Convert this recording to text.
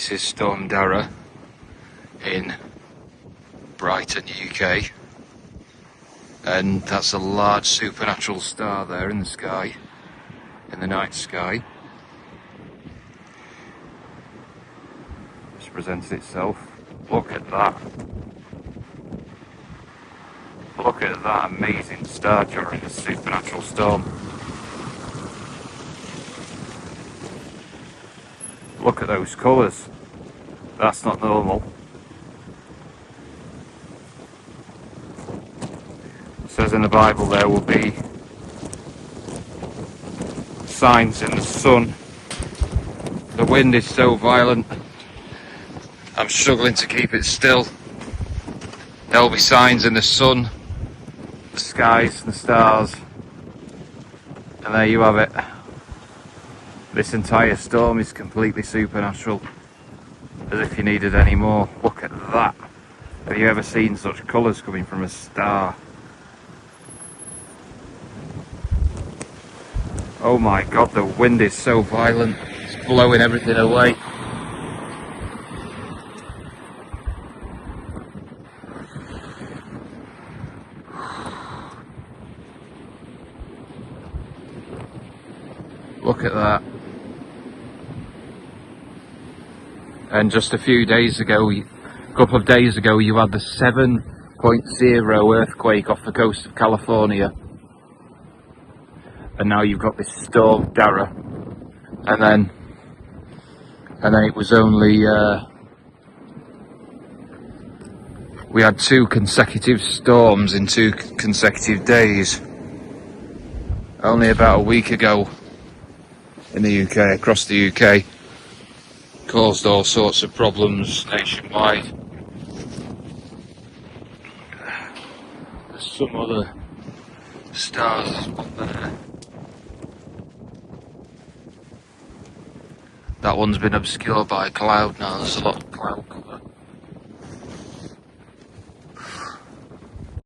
This is Storm Darragh in Brighton, UK, and that's a large supernatural star there in the sky, in the night sky. Just presents itself. Look at that. Look at that amazing star during a supernatural storm. Look at those colours. That's not normal. It says in the Bible there will be signs in the sun. The wind is so violent, I'm struggling to keep it still. There will be signs in the sun, the skies, the stars, and there you have it. This entire storm is completely supernatural, as if you needed any more. Look at that. Have you ever seen such colours coming from a star? Oh my god, the wind is so violent, it's blowing everything away. Look at that. And just a few days ago, a couple of days ago, you had the 7.0 earthquake off the coast of California. And now you've got this storm Darragh. And then it was only, we had 2 consecutive storms in 2 consecutive days. Only about a week ago in the UK, across the UK. Caused all sorts of problems nationwide. There's some other stars up there. That one's been obscured by a cloud now, there's a lot of cloud cover.